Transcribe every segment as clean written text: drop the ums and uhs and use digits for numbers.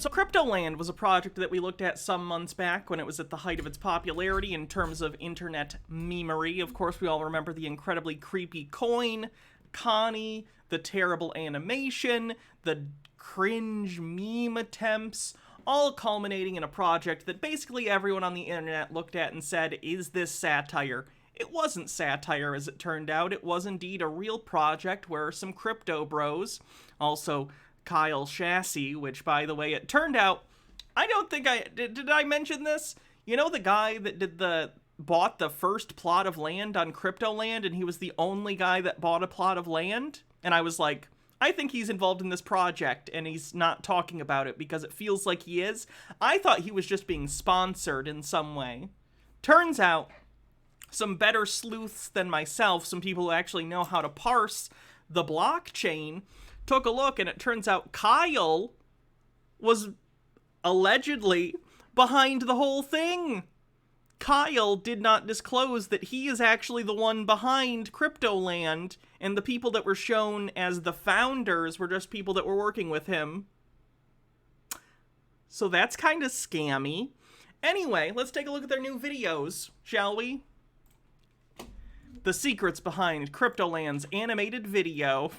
So CryptoLand was a project that we looked at some months back when it was at the height of its popularity in terms of internet memery. Of course, we all remember the incredibly creepy coin, Connie, the terrible animation, the cringe meme attempts, all culminating in a project that basically everyone on the internet looked at and said, is this satire? It wasn't satire, as it turned out. It was indeed a real project where some crypto bros, also Kyle Chassis, which, by the way, it turned out, I don't think did I mention this? You know the guy that bought the first plot of land on CryptoLand, and he was the only guy that bought a plot of land? And I was like, I think he's involved in this project, and he's not talking about it because it feels like he is. I thought he was just being sponsored in some way. Turns out, some better sleuths than myself, some people who actually know how to parse the blockchain, took a look, and it turns out Kyle was allegedly behind the whole thing. Kyle did not disclose that he is actually the one behind CryptoLand, and the people that were shown as the founders were just people that were working with him. So that's kind of scammy. Anyway, let's take a look at their new videos, shall we? The secrets behind CryptoLand's animated video,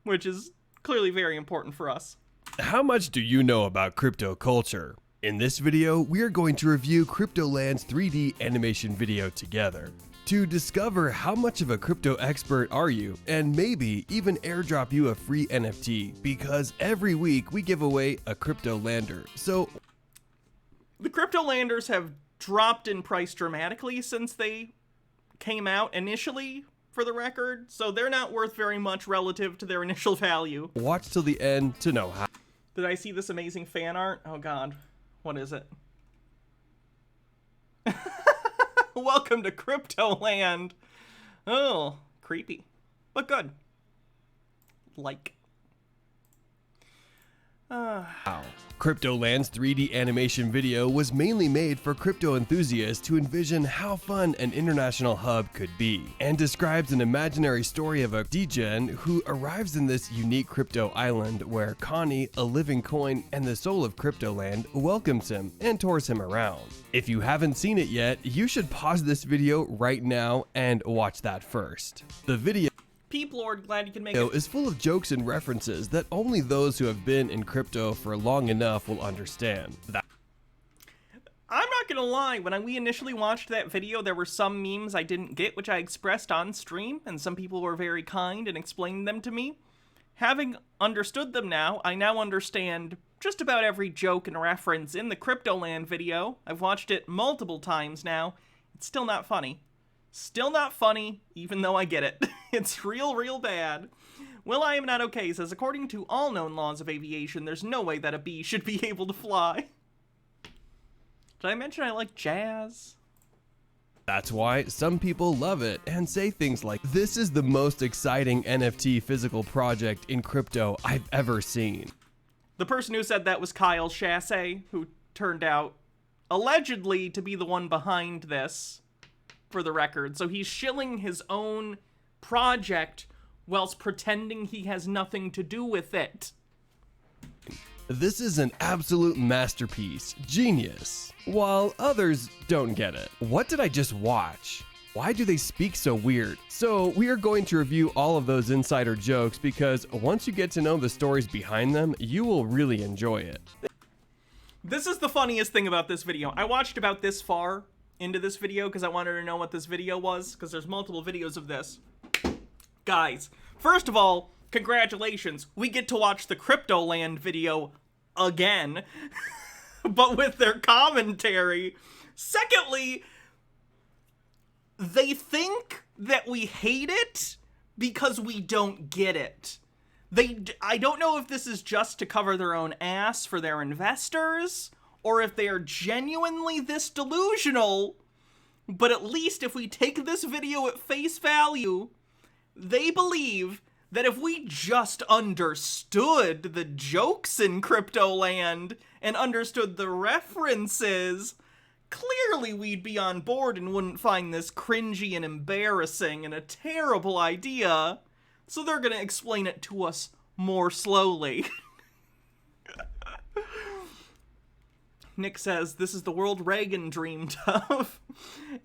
which is clearly very important for us. How much do you know about crypto culture? In this video, we are going to review CryptoLand's 3D animation video together. To discover how much of a crypto expert are you, and maybe even airdrop you a free NFT, because every week we give away a CryptoLander. So, the CryptoLanders have dropped in price dramatically since they came out initially, for the record, so they're not worth very much relative to their initial value. Watch till the end to know how. Did I see this amazing fan art? Oh god, what is it? Welcome to CryptoLand. Oh, creepy, but good. Like. CryptoLand's 3D animation video was mainly made for crypto enthusiasts to envision how fun an international hub could be, and describes an imaginary story of a degen who arrives in this unique crypto island where Connie, a living coin and the soul of CryptoLand, welcomes him and tours him around. If you haven't seen it yet, you should pause this video right now and watch that first. The video Peep Lord, glad you can make it. Is full of jokes and references that only those who have been in crypto for long enough will understand. I'm not gonna lie, when we initially watched that video, there were some memes I didn't get, which I expressed on stream, and some people were very kind and explained them to me. Having understood them now, I now understand just about every joke and reference in the CryptoLand video. I've watched it multiple times now. It's still not funny. Still not funny, even though I get it. It's real bad. Will I Am Not Okay says, according to all known laws of aviation, there's no way that a bee should be able to fly. Did I mention I like jazz? That's why some people love it and say things like, this is the most exciting NFT physical project in crypto I've ever seen. The person who said that was Kyle Chassis, who turned out allegedly to be the one behind this, for the record. So he's shilling his own project whilst pretending he has nothing to do with it. This is an absolute masterpiece. Genius. While others don't get it. What did I just watch? Why do they speak so weird? So we are going to review all of those insider jokes because once you get to know the stories behind them, you will really enjoy it. This is the funniest thing about this video. I watched about this far into this video because I wanted to know what this video was, because there's multiple videos of this. Guys, first of all, congratulations. We get to watch the CryptoLand video again, but with their commentary. Secondly, they think that we hate it because we don't get it. I don't know if this is just to cover their own ass for their investors, or if they are genuinely this delusional, but at least if we take this video at face value, they believe that if we just understood the jokes in CryptoLand and understood the references, clearly we'd be on board and wouldn't find this cringy and embarrassing and a terrible idea. So they're gonna explain it to us more slowly. Nick says, this is the world Reagan dreamed of.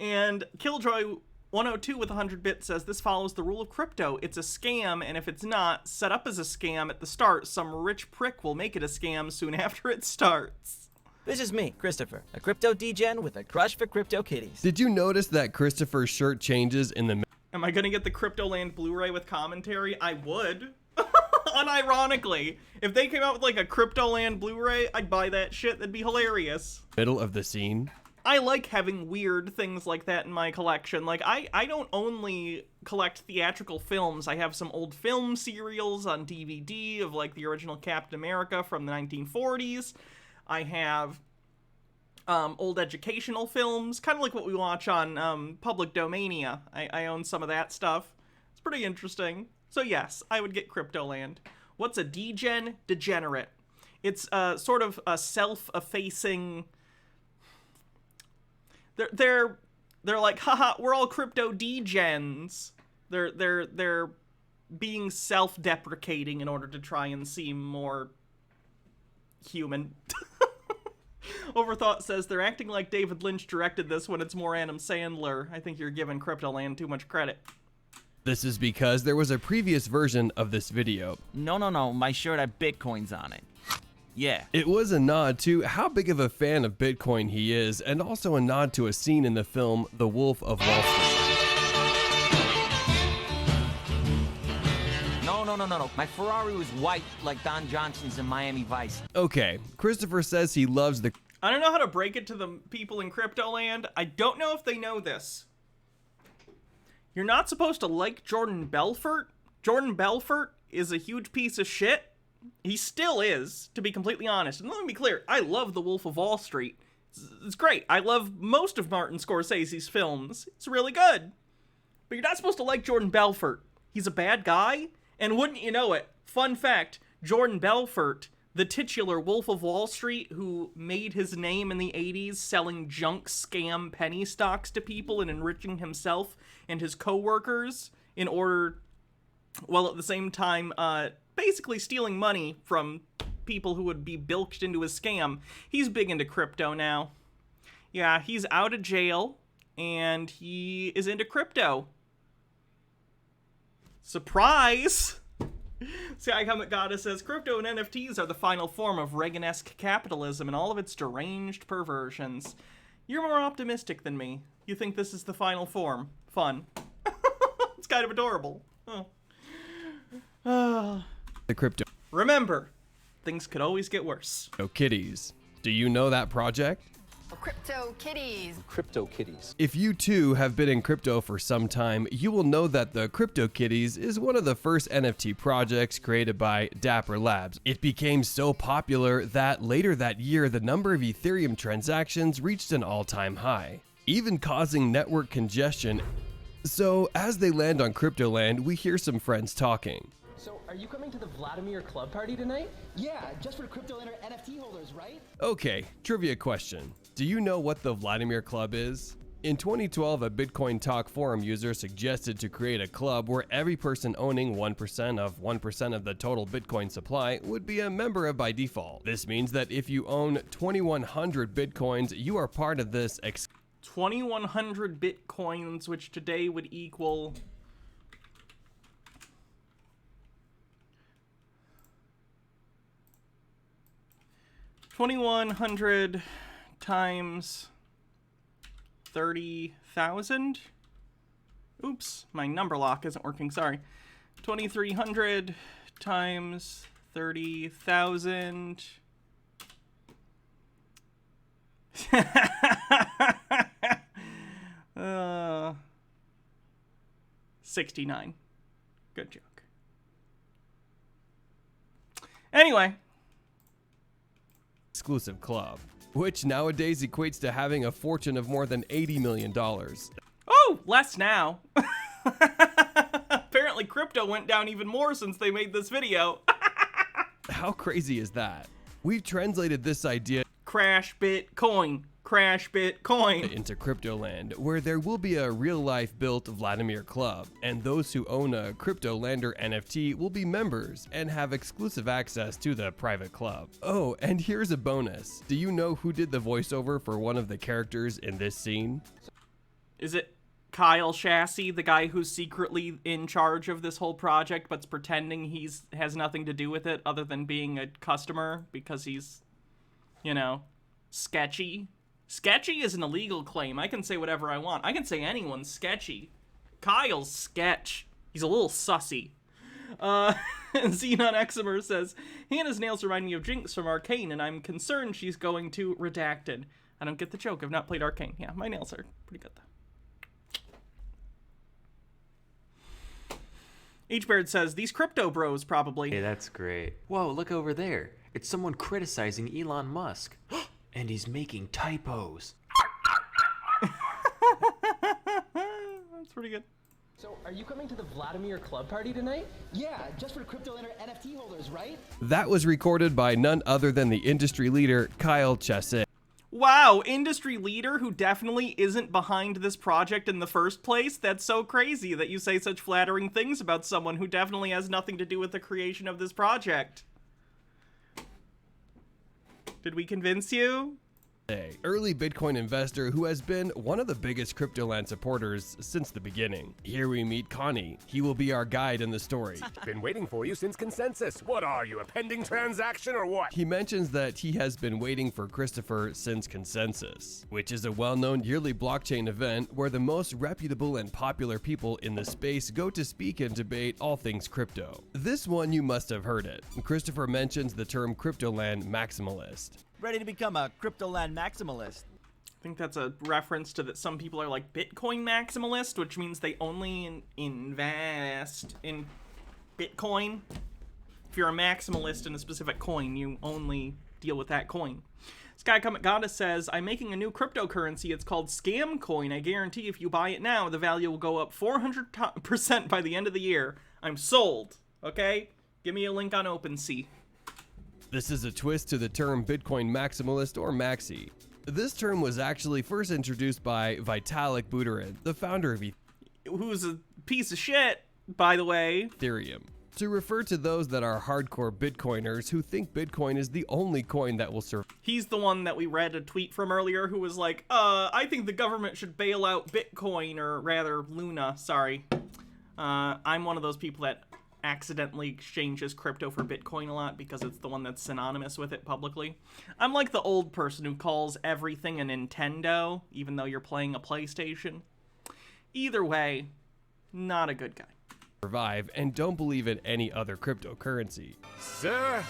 And Killjoy102 with 100 bits says, this follows the rule of crypto. It's a scam, and if it's not set up as a scam at the start, some rich prick will make it a scam soon after it starts. This is me, Christopher, a crypto degen with a crush for crypto kitties. Did you notice that Christopher's shirt changes in the... Am I gonna get the CryptoLand Blu-ray with commentary? I would. Unironically. If they came out with like a CryptoLand Blu-ray, I'd buy that shit. That'd be hilarious. middle of the scene? I like having weird things like that in my collection. Like, I don't only collect theatrical films. I have some old film serials on DVD of, like, the original Captain America from the 1940s. I have old educational films, kind of like what we watch on Public Domania. I own some of that stuff. It's pretty interesting. So yes, I would get CryptoLand. What's a degen? Degenerate. It's sort of a self-effacing... They're like, haha, we're all crypto degens. They're being self-deprecating in order to try and seem more human. Overthought says they're acting like David Lynch directed this when it's more Adam Sandler. I think you're giving CryptoLand too much credit. This is because there was a previous version of this video. No, my shirt had Bitcoins on it. Yeah. It was a nod to how big of a fan of Bitcoin he is, and also a nod to a scene in the film The Wolf of Wall Street. No. My Ferrari was white like Don Johnson's in Miami Vice. Okay, Christopher says he loves the... I don't know how to break it to the people in CryptoLand. I don't know if they know this. You're not supposed to like Jordan Belfort. Jordan Belfort is a huge piece of shit. He still is, to be completely honest. And let me be clear, I love The Wolf of Wall Street. It's great. I love most of Martin Scorsese's films. It's really good. But you're not supposed to like Jordan Belfort. He's a bad guy. And wouldn't you know it, fun fact, Jordan Belfort, the titular Wolf of Wall Street who made his name in the 80s selling junk scam penny stocks to people and enriching himself and his co-workers in order, while at the same time, basically stealing money from people who would be bilked into his scam. He's big into crypto now. Yeah, he's out of jail, and he is into crypto. Surprise! Sky Comet Goddess says, crypto and NFTs are the final form of Reagan-esque capitalism and all of its deranged perversions. You're more optimistic than me. You think this is the final form. Fun. It's kind of adorable. Oh. The crypto Remember, things could always get worse. kitties. Do you know that project? Crypto kitties. Crypto kitties. If you too have been in crypto for some time, you will know that the Crypto Kitties is one of the first NFT projects created by Dapper Labs. It became so popular that later that year, the number of Ethereum transactions reached an all-time high, even causing network congestion. So as they land on CryptoLand, we hear some friends talking. So, are you coming to the Vladimir Club party tonight? Yeah, just for CryptoLand NFT holders, right? Okay, trivia question. Do you know what the Vladimir Club is? In 2012, a Bitcoin Talk forum user suggested to create a club where every person owning 1% of the total Bitcoin supply would be a member of by default. This means that if you own 2,100 Bitcoins, you are part of this 2,100 Bitcoins, which today would equal... $2,100 times 30,000. Oops, my number lock isn't working, sorry. 2,300 times 30,000. 69. Good joke. Anyway. exclusive club, which nowadays equates to having a fortune of more than $80 million. Oh, less now. Apparently crypto went down even more since they made this video. How crazy is that? We've translated this idea. Crash Bitcoin. crash Bitcoin. Into CryptoLand, where there will be a real-life built Vladimir club, and those who own a CryptoLander NFT will be members and have exclusive access to the private club. Oh, and here's a bonus. Do you know who did the voiceover for one of the characters in this scene? Is it Kyle Chassis, the guy who's secretly in charge of this whole project but's pretending he's has nothing to do with it other than being a customer because he's, you know, sketchy? Sketchy is an illegal claim. I can say whatever I want. I can say anyone's sketchy. Kyle's sketch. He's a little sussy. Xenon Eximer says, Hannah's nails remind me of Jinx from Arcane, and I'm concerned she's going to Redacted. I don't get the joke. I've not played Arcane. Yeah, my nails are pretty good, though. H-Bird says, these crypto bros probably. Hey, that's great. Whoa, look over there. It's someone criticizing Elon Musk. And he's making typos. That's pretty good. So, are you coming to the Vladimir club party tonight? Yeah, just for CryptoLand NFT holders, right? That was recorded by none other than the industry leader, Kyle Chassis. Wow, industry leader who definitely isn't behind this project in the first place? That's so crazy that you say such flattering things about someone who definitely has nothing to do with the creation of this project. Did we convince you? Early Bitcoin investor who has been one of the biggest CryptoLand supporters since the beginning. Here we meet Connie. He will be our guide in the story. Been waiting for you since consensus. What are you, a pending transaction or what? He mentions that he has been waiting for Christopher since consensus, which is a well-known yearly blockchain event where the most reputable and popular people in the space go to speak and debate all things crypto. This one you must have heard it. Christopher mentions the term CryptoLand maximalist. Ready to become a CryptoLand maximalist. I think that's a reference to that some people are like Bitcoin maximalist, which means they only invest in Bitcoin. If you're a maximalist in a specific coin, you only deal with that coin. Sky Comet Goddess says, I'm making a new cryptocurrency. It's called Scam Coin. I guarantee if you buy it now, the value will go up 400% by the end of the year. I'm sold. Okay? Give me a link on OpenSea. This is a twist to the term Bitcoin maximalist or maxi. This term was actually first introduced by Vitalik Buterin, the founder of who's a piece of shit, by the way, Ethereum, to refer to those that are hardcore Bitcoiners who think Bitcoin is the only coin that will survive. He's the one that we read a tweet from earlier who was like, I think the government should bail out Bitcoin, or rather Luna, sorry. I'm one of those people that accidentally exchanges crypto for Bitcoin a lot because it's the one that's synonymous with it publicly. I'm like the old person who calls everything a Nintendo, even though you're playing a PlayStation. Either way, not a good guy. Survive and don't believe in any other cryptocurrency. Sir,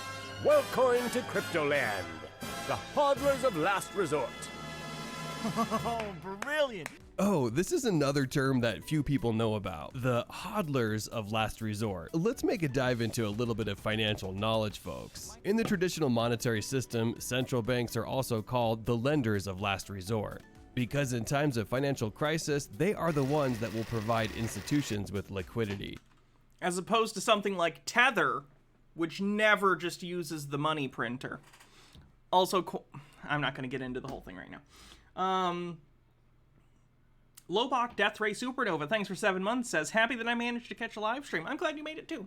welcome to CryptoLand, the hodlers of last resort. Oh, brilliant. Oh, this is another term that few people know about, the hodlers of last resort. Let's make a dive into a little bit of financial knowledge, folks. In the traditional monetary system, central banks are also called the lenders of last resort, because in times of financial crisis, they are the ones that will provide institutions with liquidity. As opposed to something like Tether, which never just uses the money printer. Also, I'm not going to get into the whole thing right now. Lobach Death Ray Supernova, thanks for 7 months, says, happy that I managed to catch a live stream. I'm glad you made it too.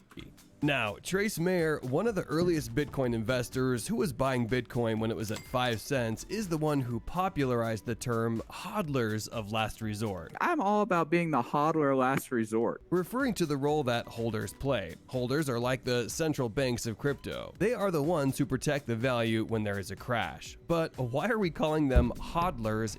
Now, Trace Mayer, one of the earliest Bitcoin investors who was buying Bitcoin when it was at 5 cents, is the one who popularized the term hodlers of last resort. I'm all about being the hodler last resort, referring to the role that holders play. Holders are like the central banks of crypto. They are the ones who protect the value when there is a crash. But why are we calling them hodlers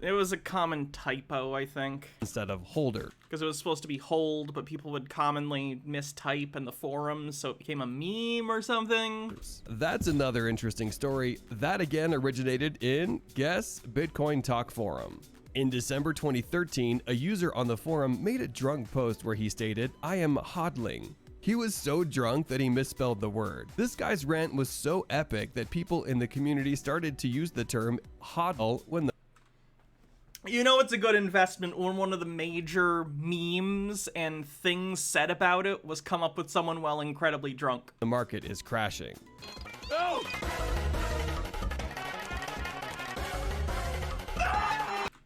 It was a common typo, I think. instead of holder? Because it was supposed to be hold, but people would commonly mistype in the forums, so it became a meme or something. That's another interesting story. That again originated in, guess, Bitcoin Talk Forum. In December 2013, a user on the forum made a drunk post where he stated, I am hodling. He was so drunk that he misspelled the word. This guy's rant was so epic that people in the community started to use the term hodl when You know it's a good investment when one of the major memes and things said about it was come up with someone while incredibly drunk. the market is crashing. Oh!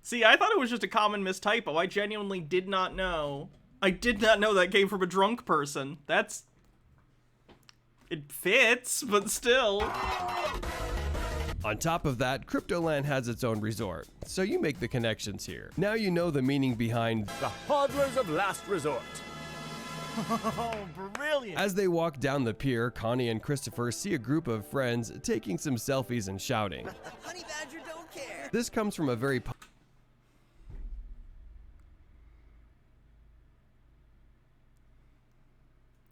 See, I thought it was just a common mistypo. I genuinely did not know. I did not know that came from a drunk person. That's... It fits, but still. On top of that, CryptoLand has its own resort, so you make the connections here. Now you know the meaning behind the hodlers of last resort. Oh, brilliant. As they walk down the pier, Connie and Christopher see a group of friends taking some selfies and shouting. Honey Badger don't care. This comes from a very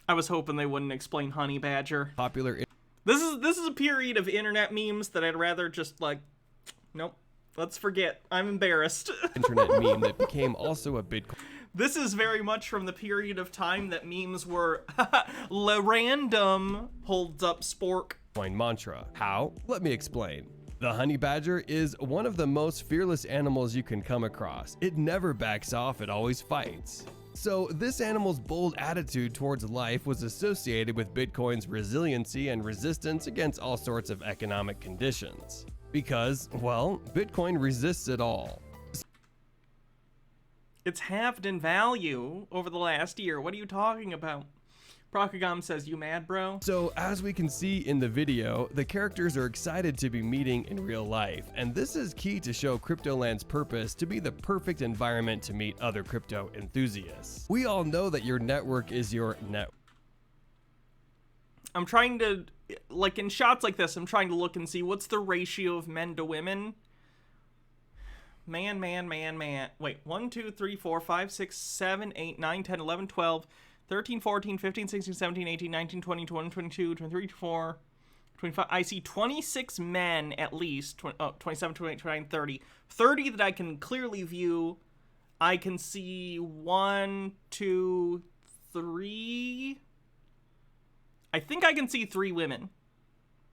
I was hoping they wouldn't explain Honey Badger. popular This is a period of internet memes that I'd rather just like, nope, let's forget. I'm embarrassed. internet meme that became also a Bitcoin This is very much from the period of time that memes were la random holds up spork. mantra. How? Let me explain. The honey badger is one of the most fearless animals you can come across. It never backs off, it always fights. So this animal's bold attitude towards life was associated with Bitcoin's resiliency and resistance against all sorts of economic conditions. Because, well, Bitcoin resists it all. It's halved in value over the last year. What are you talking about? Procagam says, you mad, bro? So as we can see in the video, the characters are excited to be meeting in real life, and this is key to show CryptoLand's purpose to be the perfect environment to meet other crypto enthusiasts. We all know that your network is your net. I'm trying to, like in shots like this, I'm trying to look and see what's the ratio of men to women. Man. Wait, 1, 2, 3, 4, 5, 6, 7, 8, 9, 10, 11, 12, 13, 14, 15, 16, 17, 18, 19, 20, 21, 22, 23, 24, 25. I see 26 men at least. 27, 28, 29, 30. 30 that I can clearly view. I can see 1, 2, 3. I think I can see 3 women.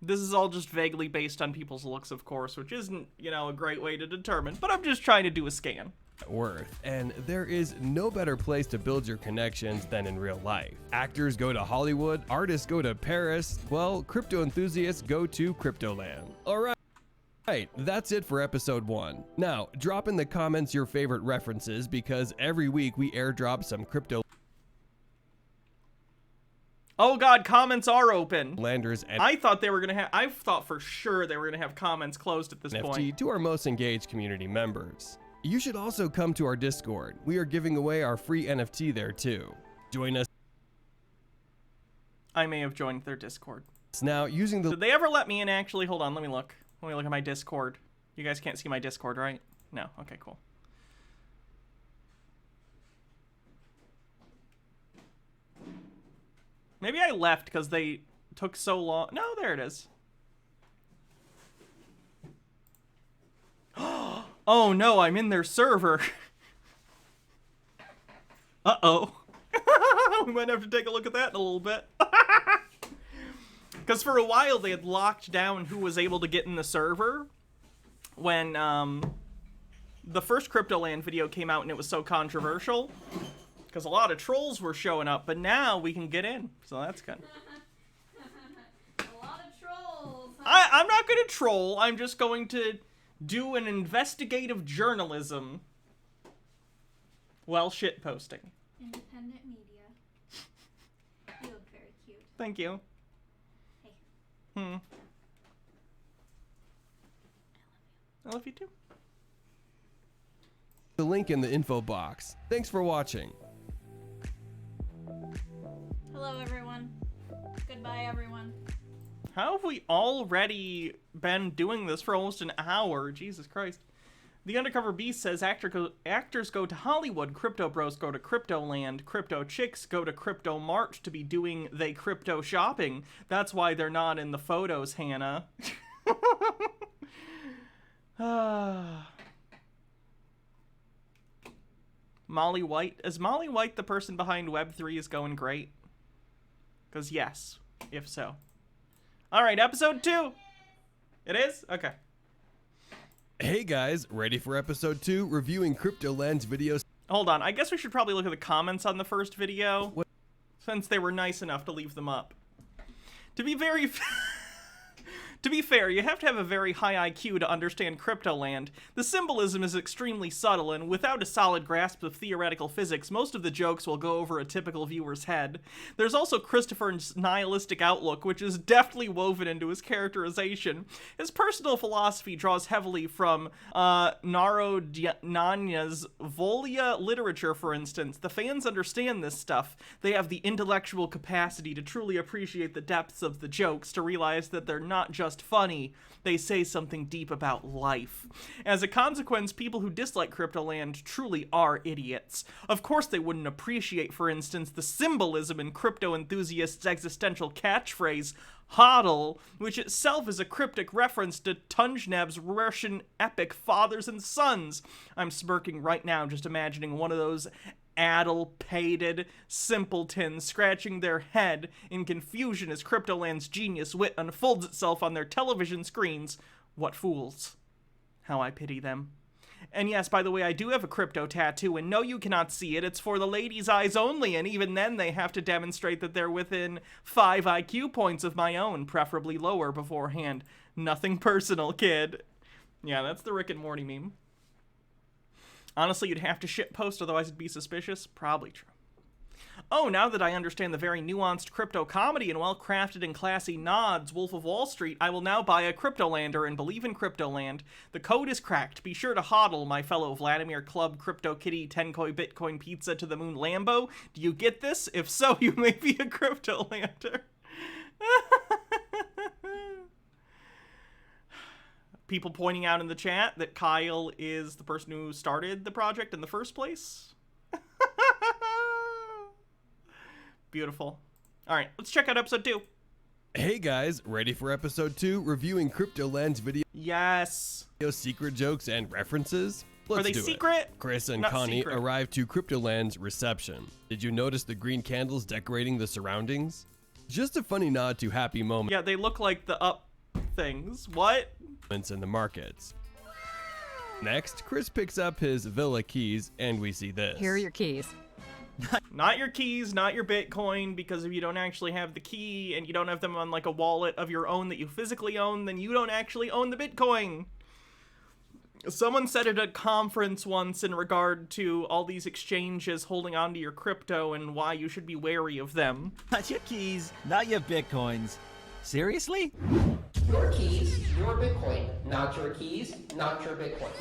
This is all just vaguely based on people's looks, of course, which isn't, you know, a great way to determine, but I'm just trying to do a scan. Worth, and there is no better place to build your connections than in real life. Actors go to Hollywood, artists go to Paris, well, crypto enthusiasts go to CryptoLand. Alright, that's it for episode 1. Now, drop in the comments your favorite references because every week we airdrop some crypto Oh god, comments are open. landers and I thought they were gonna have, I thought for sure they were gonna have comments closed at this NFT point. to our most engaged community members. You should also come to our Discord. We are giving away our free NFT there too. Join us I may have joined their Discord. now using the Did they ever let me in actually? Hold on, let me look. Let me look at my Discord. You guys can't see my Discord, right? No, okay, cool. Maybe I left because they took so long. No, there it is. Oh no, I'm in their server. Uh-oh. We might have to take a look at that in a little bit. Because for a while they had locked down who was able to get in the server when the first CryptoLand video came out and it was so controversial. Because a lot of trolls were showing up, but now we can get in, so that's good. A lot of trolls. Huh? I'm not going to troll, I'm just going to do an investigative journalism while shitposting. Independent media. You look very cute. Thank you. Hey. I love you too. the link in the info box. Thanks for watching. Hello, everyone. Goodbye, everyone. How have we already been doing this for almost an hour? Jesus Christ. The Undercover Beast says actors go to Hollywood, crypto bros go to CryptoLand, crypto chicks go to Crypto Mart to be doing they crypto shopping. That's why they're not in the photos, Hannah. Molly White. Is Molly White the person behind Web3 is going great? Because yes, if so. Alright, episode 2. It is? Okay. Hey guys, ready for episode 2, reviewing CryptoLand's videos. Hold on, I guess we should probably look at the comments on the first video, since they were nice enough to leave them up. To be very To be fair, you have to have a very high IQ to understand CryptoLand. The symbolism is extremely subtle, and without a solid grasp of theoretical physics, most of the jokes will go over a typical viewer's head. There's also Christopher's nihilistic outlook, which is deftly woven into his characterization. His personal philosophy draws heavily from Narodnya's Volia literature, for instance. The fans understand this stuff. They have the intellectual capacity to truly appreciate the depths of the jokes, to realize that they're not just funny, they say something deep about life. As a consequence, people who dislike CryptoLand truly are idiots. Of course they wouldn't appreciate, for instance, the symbolism in crypto enthusiasts' existential catchphrase, HODL, which itself is a cryptic reference to Tunjnab's Russian epic Fathers and Sons. I'm smirking right now just imagining one of those addle-pated simpletons scratching their head in confusion as CryptoLand's genius wit unfolds itself on their television screens. What fools. How I pity them. And yes, by the way, I do have a crypto tattoo, and no, you cannot see it. It's for the ladies' eyes only, and even then they have to demonstrate that they're within 5 IQ points of my own, preferably lower beforehand. Nothing personal, kid. Yeah, that's the Rick and Morty meme. Honestly, you'd have to shitpost, otherwise it'd be suspicious. Probably true. Oh, now that I understand the very nuanced crypto comedy and well-crafted and classy nods, Wolf of Wall Street, I will now buy a CryptoLander and believe in CryptoLand. The code is cracked. Be sure to hodl, my fellow Vladimir Club Crypto Kitty 10-koi Bitcoin Pizza to the Moon Lambo. Do you get this? If so, you may be a CryptoLander. People pointing out in the chat that Kyle is the person who started the project in the first place. Beautiful. All right, let's check out episode 2. Hey guys, ready for episode 2, reviewing CryptoLand's video Yes. secret jokes and references? Let's Are they do secret? It. Chris and Not Connie secret. arrive to CryptoLand's reception. Did you notice the green candles decorating the surroundings? Just a funny nod to happy moments Yeah, they look like the up things. What? in the markets. Next, Chris picks up his villa keys, and we see this. Here are your keys. Not your keys, not your Bitcoin, because if you don't actually have the key and you don't have them on like a wallet of your own that you physically own, then you don't actually own the Bitcoin. Someone said at a conference once in regard to all these exchanges holding onto your crypto and why you should be wary of them. Not your keys, not your Bitcoins. Seriously? Your keys, your Bitcoin. Not your keys, not your Bitcoin.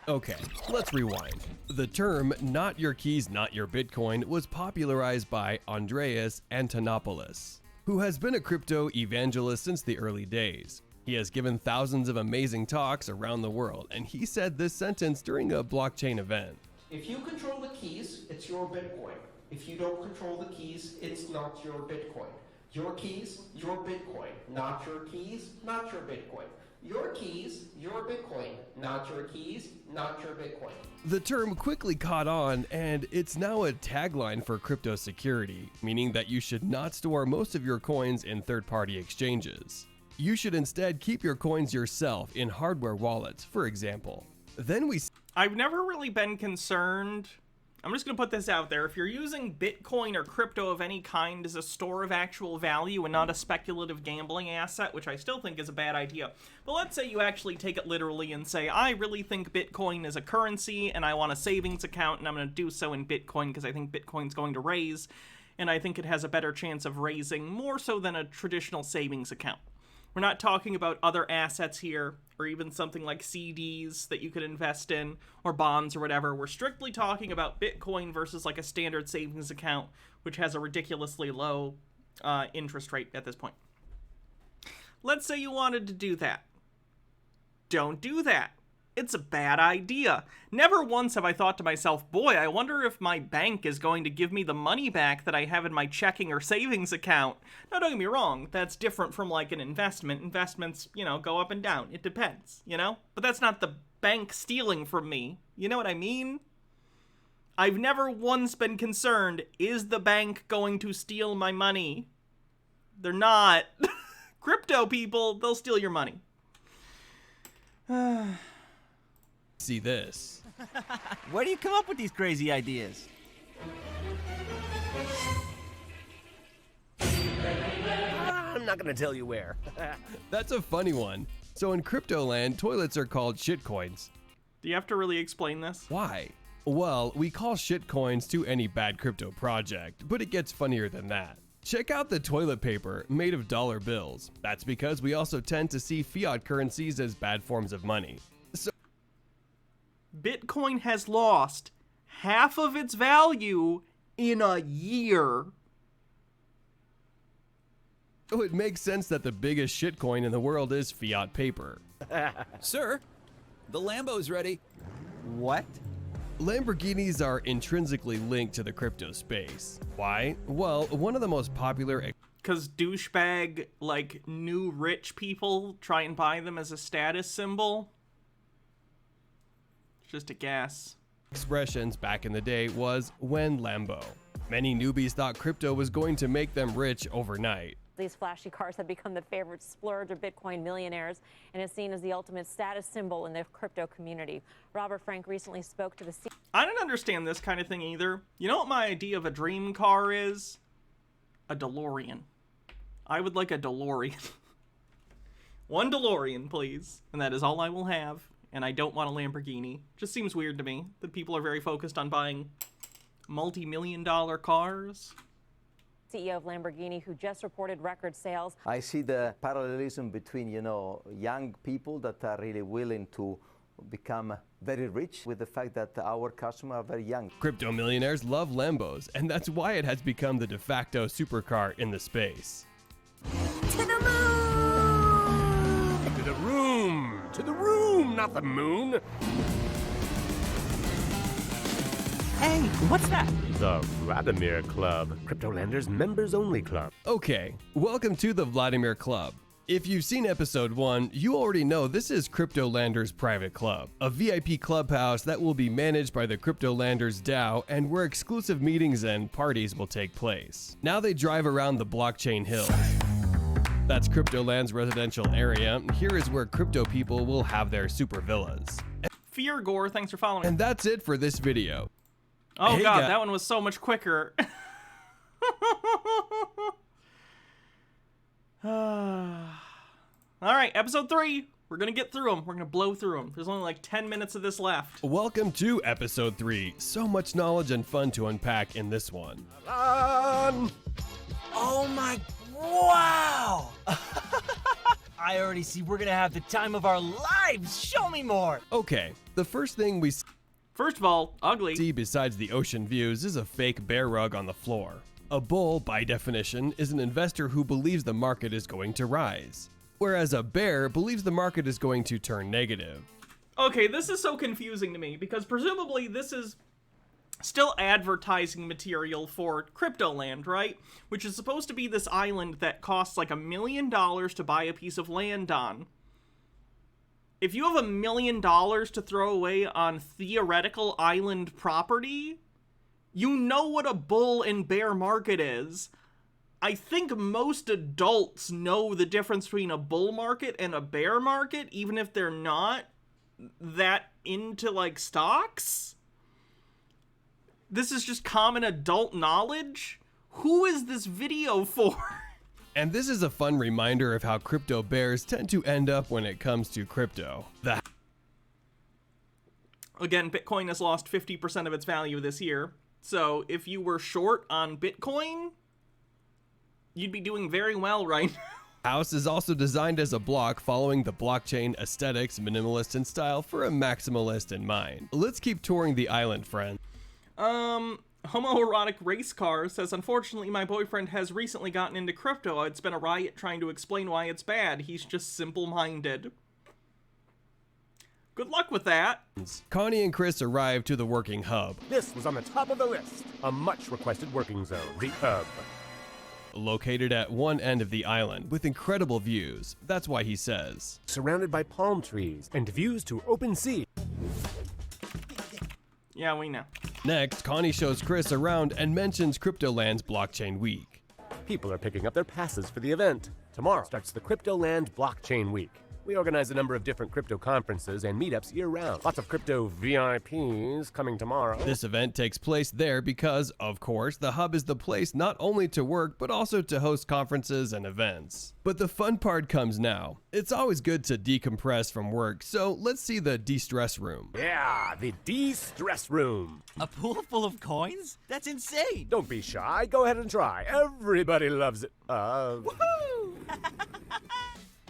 Okay, let's rewind. The term, not your keys, not your Bitcoin, was popularized by Andreas Antonopoulos, who has been a crypto evangelist since the early days. He has given thousands of amazing talks around the world, and he said this sentence during a blockchain event. If you control the keys, it's your Bitcoin. If you don't control the keys, it's not your Bitcoin. Your keys, your Bitcoin. Not your keys, not your Bitcoin. Your keys, your Bitcoin. Not your keys, not your Bitcoin. The term quickly caught on, and it's now a tagline for crypto security, meaning that you should not store most of your coins in third-party exchanges. You should instead keep your coins yourself in hardware wallets, for example. Then we I've never really been concerned. I'm just going to put this out there. If you're using Bitcoin or crypto of any kind as a store of actual value and not a speculative gambling asset, which I still think is a bad idea, but let's say you actually take it literally and say, I really think Bitcoin is a currency and I want a savings account and I'm going to do so in Bitcoin because I think Bitcoin's going to raise and I think it has a better chance of raising more so than a traditional savings account. We're not talking about other assets here, or even something like CDs that you could invest in, or bonds or whatever. We're strictly talking about Bitcoin versus like a standard savings account, which has a ridiculously low interest rate at this point. Let's say you wanted to do that. Don't do that. It's a bad idea. Never once have I thought to myself, boy, I wonder if my bank is going to give me the money back that I have in my checking or savings account. Now, don't get me wrong, that's different from like an investment. Investments, you know, go up and down. It depends, you know? But that's not the bank stealing from me. You know what I mean? I've never once been concerned, is the bank going to steal my money? They're not. Crypto people, they'll steal your money. see this. Where do you come up with these crazy ideas? I'm not gonna tell you where. That's a funny one. So in CryptoLand, toilets are called shitcoins. Do you have to really explain this? Why? Well, we call shitcoins to any bad crypto project, but it gets funnier than that. Check out the toilet paper made of dollar bills. That's because we also tend to see fiat currencies as bad forms of money. So Bitcoin has lost half of its value in a year. So it makes sense that the biggest shitcoin in the world is fiat paper. Sir, the Lambo's ready. What? Lamborghinis are intrinsically linked to the crypto space. Why? Well, one of the most popular Because douchebag, like, new rich people try and buy them as a status symbol. Just a guess. expressions back in the day was when Lambo. Many newbies thought crypto was going to make them rich overnight. These flashy cars have become the favorite splurge of Bitcoin millionaires and is seen as the ultimate status symbol in the crypto community. Robert Frank recently spoke to the I don't understand this kind of thing either. You know what my idea of a dream car is? A DeLorean. I would like a DeLorean. One DeLorean, please. And that is all I will have. And I don't want a Lamborghini. Just seems weird to me that people are very focused on buying multi-million-dollar cars. CEO of Lamborghini, who just reported record sales. I see the parallelism between, young people that are really willing to become very rich with the fact that our customers are very young. Crypto millionaires love Lambos, and that's why it has become the de facto supercar in the space. To the moon! To the room! To the room, not the moon! Hey, what's that? The Vladimir Club, CryptoLanders members only club. Okay, welcome to the Vladimir Club. If you've seen episode 1, you already know this is CryptoLanders Private Club, a VIP clubhouse that will be managed by the CryptoLanders DAO and where exclusive meetings and parties will take place. Now they drive around the blockchain hills. That's CryptoLand's residential area. Here is where crypto people will have their super villas. Fear Gore, thanks for following. And that's it for this video. Oh Hey, god, guy- that one was so much quicker. Alright, episode 3. We're gonna get through them. We're gonna blow through them. There's only like 10 minutes of this left. Welcome to episode 3. So much knowledge and fun to unpack in this one. Oh my, wow! I already see we're gonna have the time of our lives. Show me more. Okay, the first thing we First of all, ugly. see besides the ocean views is a fake bear rug on the floor. A bull, by definition, is an investor who believes the market is going to rise, whereas a bear believes the market is going to turn negative. Okay, this is so confusing to me because presumably this is still advertising material for CryptoLand, right? Which is supposed to be this island that costs like $1 million to buy a piece of land on. If you have $1 million to throw away on theoretical island property, you know what a bull and bear market is. I think most adults know the difference between a bull market and a bear market, even if they're not that into, like, stocks. This is just common adult knowledge? Who is this video for? And this is a fun reminder of how crypto bears tend to end up when it comes to crypto. Again, Bitcoin has lost 50% of its value this year. So if you were short on Bitcoin, you'd be doing very well right now. House is also designed as a block following the blockchain aesthetics, minimalist in style for a maximalist in mind. Let's keep touring the island, friend. Homoerotic race car says, unfortunately, my boyfriend has recently gotten into crypto. It's been a riot trying to explain why it's bad. He's just simple-minded. Good luck with that. Connie and Chris arrived to the working hub. This was on the top of the list. A much requested working zone, the hub. Located at one end of the island with incredible views. That's why he says, Surrounded by palm trees and views to open sea. Yeah, we know. Next, Connie shows Chris around and mentions CryptoLand's Blockchain Week. People are picking up their passes for the event. Tomorrow starts the CryptoLand Blockchain Week. We organize a number of different crypto conferences and meetups year-round. Lots of crypto VIPs coming tomorrow. This event takes place there because, of course, the hub is the place not only to work, but also to host conferences and events. But the fun part comes now. It's always good to decompress from work, so let's see the de-stress room. Yeah, the de-stress room. A pool full of coins? That's insane. Don't be shy. Go ahead and try. Everybody loves it. Woohoo!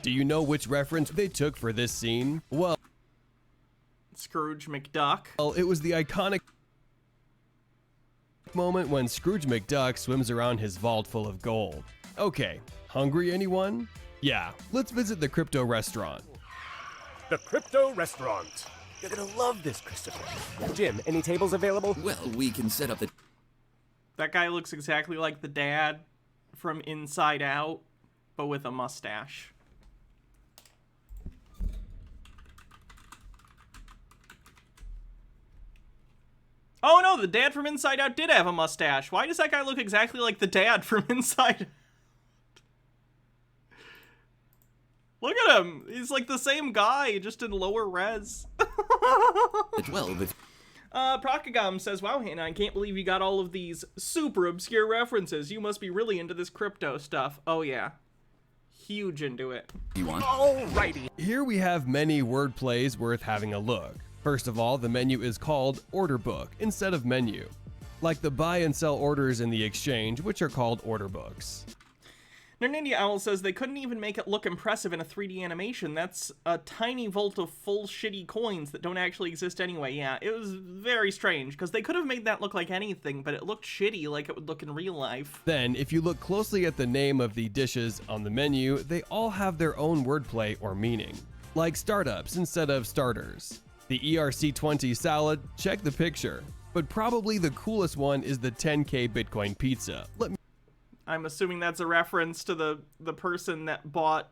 Do you know which reference they took for this scene? Well, Scrooge McDuck. it was the iconic moment when Scrooge McDuck swims around his vault full of gold. Okay, hungry anyone? Yeah, let's visit the crypto restaurant. The crypto restaurant. You're gonna love this, Christopher. Jim, any tables available? Well, we can set up the... That guy looks exactly like the dad from Inside Out, but with a mustache. Oh no, the dad from Inside Out did have a mustache. Why does that guy look exactly like the dad from Inside Out? Look at him. He's like the same guy, just in lower res. The 12. Procagam says, wow, Hannah, I can't believe you got all of these super obscure references. You must be really into this crypto stuff. Oh yeah. Huge into it. You want? Alrighty. Here we have many word plays worth having a look. First of all, the menu is called order book instead of menu, like the buy and sell orders in the exchange, which are called order books. Nernindia Owl says they couldn't even make it look impressive in a 3D animation. That's a tiny vault of full shitty coins that don't actually exist anyway. Yeah, it was very strange, because they could have made that look like anything, but it looked shitty like it would look in real life. Then, if you look closely at the name of the dishes on the menu, they all have their own wordplay or meaning, like startups instead of starters. The ERC20 salad, check the picture. But probably the coolest one is the 10K Bitcoin pizza. I'm assuming that's a reference to the person that bought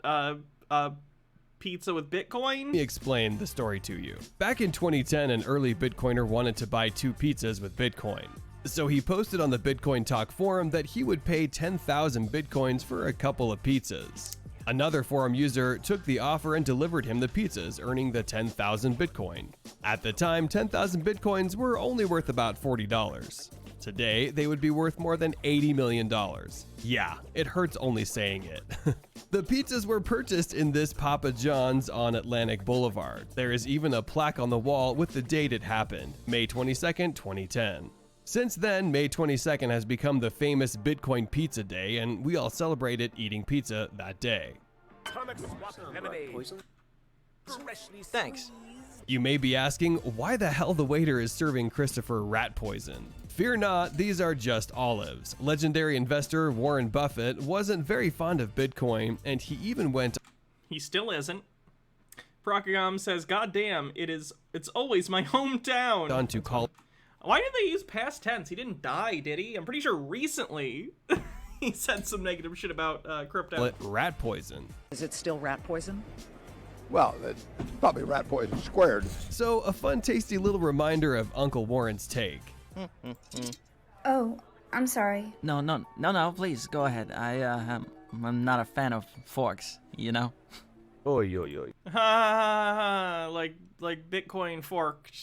pizza with Bitcoin? Let me explain the story to you. Back in 2010, an early Bitcoiner wanted to buy 2 pizzas with Bitcoin. So he posted on the Bitcoin Talk forum that he would pay 10,000 Bitcoins for a couple of pizzas. Another forum user took the offer and delivered him the pizzas, earning the 10,000 Bitcoin. At the time, 10,000 Bitcoins were only worth about $40. Today, they would be worth more than $80 million. Yeah, it hurts only saying it. The pizzas were purchased in this Papa John's on Atlantic Boulevard. There is even a plaque on the wall with the date it happened, May 22nd, 2010. Since then, May 22nd has become the famous Bitcoin Pizza Day, and we all celebrate it eating pizza that day. Thanks. You may be asking why the hell the waiter is serving Christopher rat poison. Fear not, these are just olives. Legendary investor Warren Buffett wasn't very fond of Bitcoin, and he even went... He still isn't. Procagam says, God damn, it's always my hometown. On to call... Why did they use past tense? He didn't die, did he? I'm pretty sure recently he said some negative shit about crypto. Rat poison. Is it still rat poison? Well, it's probably rat poison squared. So, a fun, tasty little reminder of Uncle Warren's take. Oh, I'm sorry. No, please, go ahead. I'm not a fan of forks, you know? Oy, oy, oy. Ha, like Bitcoin forked.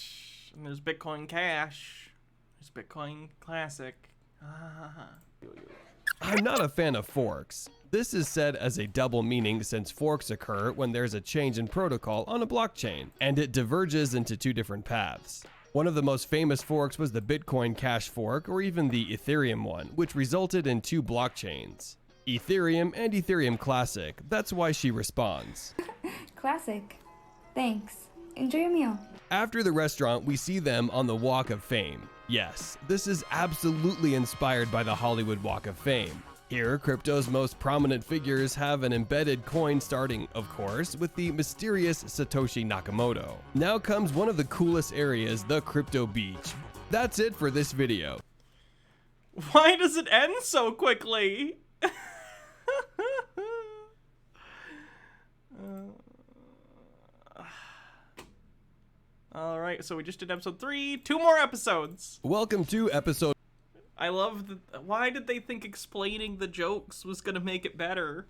And there's Bitcoin Cash. There's Bitcoin Classic. I'm not a fan of forks. This is said as a double meaning since forks occur when there's a change in protocol on a blockchain, and it diverges into 2 different paths. One of the most famous forks was the Bitcoin Cash fork, or even the Ethereum one, which resulted in 2 blockchains, Ethereum and Ethereum Classic. That's why she responds. Classic. Thanks. Enjoy your meal. After the restaurant, we see them on the Walk of Fame. Yes, this is absolutely inspired by the Hollywood Walk of Fame. Here, crypto's most prominent figures have an embedded coin starting, of course, with the mysterious Satoshi Nakamoto. Now comes one of the coolest areas, the Crypto Beach. That's it for this video. Why does it end so quickly? Alright, so we just did episode 3. 2 more episodes. Welcome to episode... I love why did they think explaining the jokes was gonna make it better?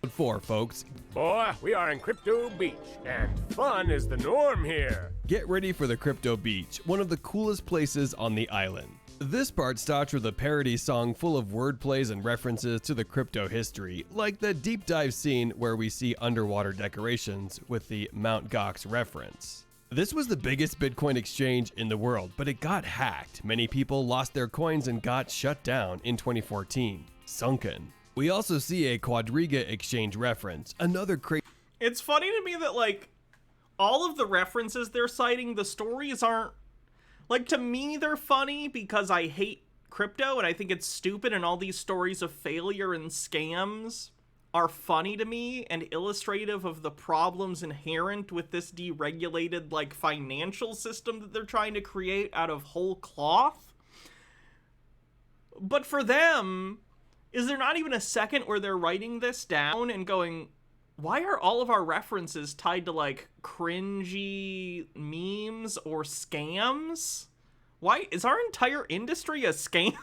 4, folks. Boy, we are in Crypto Beach, and fun is the norm here. Get ready for the Crypto Beach, one of the coolest places on the island. This part starts with a parody song full of wordplays and references to the crypto history, like the deep dive scene where we see underwater decorations with the Mt. Gox reference. This was the biggest Bitcoin exchange in the world, but it got hacked. Many people lost their coins and got shut down in 2014. Sunken. We also see a Quadriga exchange reference, another crazy. It's funny to me that, like, all of the references they're citing, the stories aren't, like, to me they're funny because I hate crypto and I think it's stupid, and all these stories of failure and scams are funny to me and illustrative of the problems inherent with this deregulated, like, financial system that they're trying to create out of whole cloth. But for them, is there not even a second where they're writing this down and going, why are all of our references tied to, like, cringy memes or scams? Why is our entire industry a scam?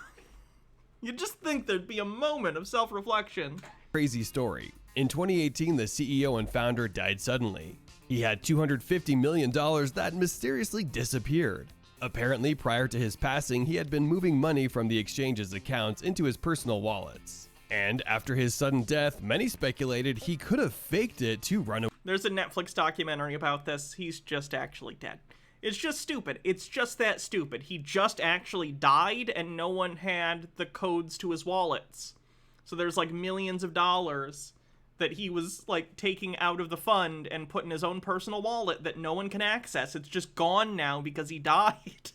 You'd just think there'd be a moment of self-reflection. Crazy story. In 2018, the CEO and founder died suddenly. He had $250 million that mysteriously disappeared. Apparently, prior to his passing, he had been moving money from the exchange's accounts into his personal wallets. And after his sudden death, many speculated he could have faked it to run away. There's a Netflix documentary about this. He's just actually dead. It's just stupid. It's just that stupid. He just actually died and no one had the codes to his wallets. So there's like millions of dollars that he was like taking out of the fund and put in his own personal wallet that no one can access. It's just gone now because he died.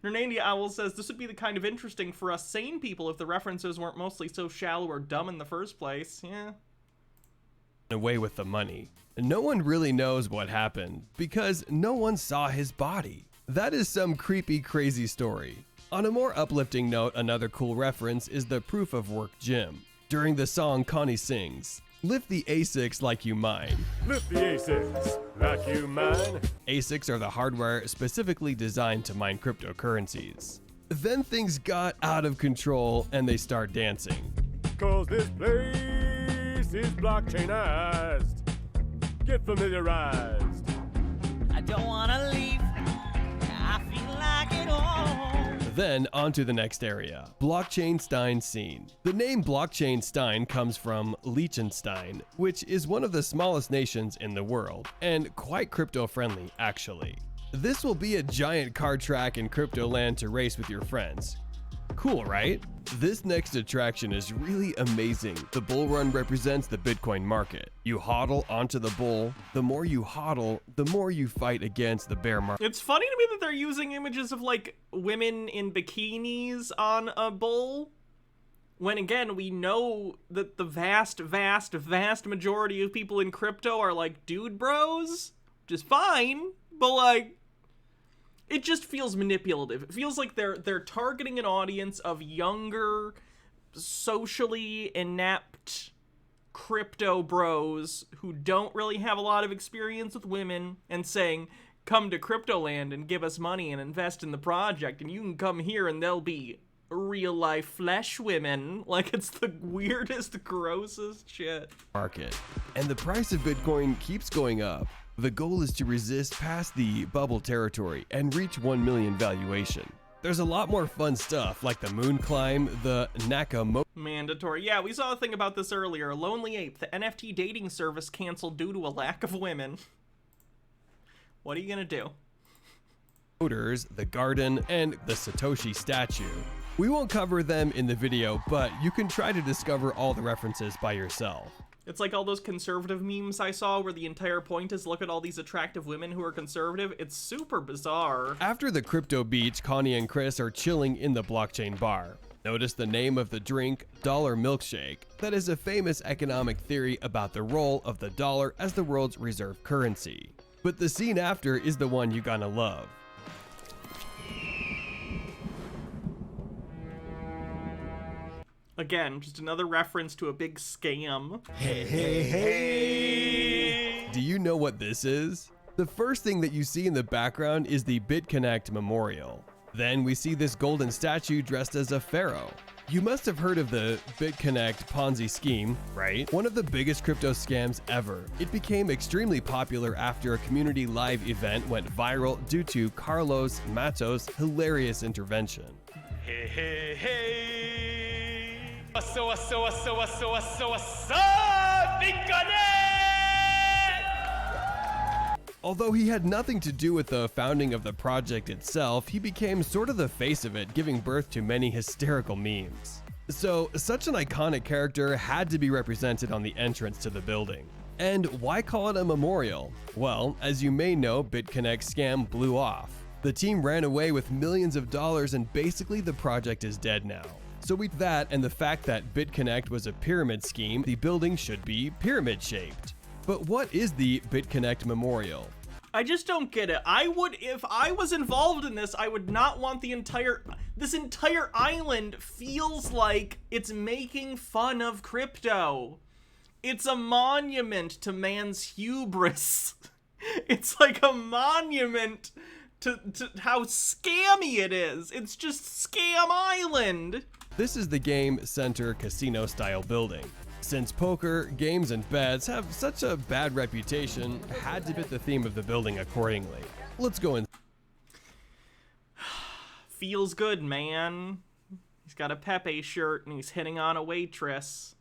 Nernandia Owl says, this would be the kind of interesting for us sane people if the references weren't mostly so shallow or dumb in the first place. Yeah. Away with the money. No one really knows what happened because no one saw his body. That is some creepy, crazy story. On a more uplifting note, another cool reference is the Proof of Work gym. During the song, Connie sings, "Lift the ASICs like you mine." Lift the ASICs like you mine. ASICs are the hardware specifically designed to mine cryptocurrencies. Then things got out of control and they start dancing. Cause this place is blockchainized. Get familiarized. I don't wanna leave. I feel like it all. Then on to the next area, Blockchain Stein scene. The name Blockchain Stein comes from Liechtenstein, which is one of the smallest nations in the world, and quite crypto-friendly actually. This will be a giant car track in CryptoLand to race with your friends. Cool, right? This next attraction is really amazing. The bull run represents the Bitcoin market. You hodl onto the bull. The more you hodl, the more you fight against the bear market. It's funny to me that they're using images of like women in bikinis on a bull, when again, we know that the vast majority of people in crypto are like dude bros, which is fine, but like, it just feels manipulative. It feels like they're targeting an audience of younger, socially inept crypto bros who don't really have a lot of experience with women and saying, come to CryptoLand and give us money and invest in the project, and you can come here and they'll be real life flesh women. Like, it's the weirdest, grossest shit. Market. And the price of Bitcoin keeps going up. The goal is to resist past the bubble territory and reach 1 million valuation. There's a lot more fun stuff like the moon climb, the Nakamoto. Mandatory. Yeah, we saw a thing about this earlier. Lonely Ape, the NFT dating service canceled due to a lack of women. What are you gonna do? The garden, and the Satoshi statue. We won't cover them in the video, but you can try to discover all the references by yourself. It's like all those conservative memes I saw where the entire point is look at all these attractive women who are conservative. It's super bizarre. After the crypto beach, Connie and Chris are chilling in the blockchain bar. Notice the name of the drink, Dollar Milkshake. That is a famous economic theory about the role of the dollar as the world's reserve currency. But the scene after is the one you gonna love. Again, just another reference to a big scam. Hey. Do you know what this is? The first thing that you see in the background is the BitConnect memorial. Then we see this golden statue dressed as a pharaoh. You must have heard of the BitConnect Ponzi scheme, right? One of the biggest crypto scams ever. It became extremely popular after a community live event went viral due to Carlos Matos' hilarious intervention. Hey, hey, hey! What's Although he had nothing to do with the founding of the project itself, he became sort of the face of it, giving birth to many hysterical memes. So, such an iconic character had to be represented on the entrance to the building. And why call it a memorial? Well, as you may know, BitConnect's scam blew off. The team ran away with millions of dollars and basically the project is dead now. So with that and the fact that BitConnect was a pyramid scheme, the building should be pyramid-shaped. But what is the BitConnect Memorial? I just don't get it. If I was involved in this, I would not want this entire island feels like it's making fun of crypto. It's a monument to man's hubris. It's like a monument to how scammy it is. It's just Scam Island. This is the Game Center casino style building. Since poker, games, and bets have such a bad reputation, had to fit the theme of the building accordingly. Let's go in. Feels good, man. He's got a Pepe shirt and he's hitting on a waitress.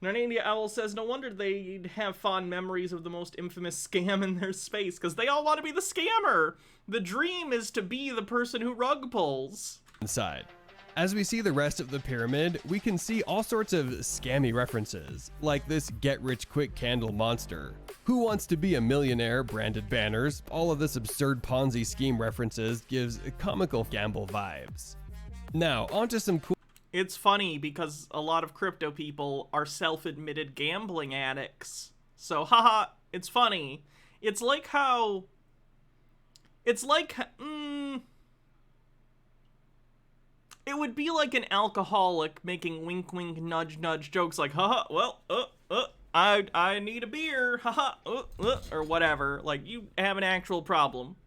Narnia Owl says, no wonder they'd have fond memories of the most infamous scam in their space, because they all want to be the scammer. The dream is to be the person who rug pulls. Inside. As we see the rest of the pyramid, we can see all sorts of scammy references, like this get-rich-quick candle monster. Who Wants to Be a Millionaire branded banners, all of this absurd Ponzi scheme references gives comical gamble vibes. Now, onto some cool... It's funny because a lot of crypto people are self-admitted gambling addicts. So, haha, it's funny. It's like how... It would be like an alcoholic making wink wink nudge nudge jokes like, haha, well, I need a beer, haha, or whatever. Like, you have an actual problem.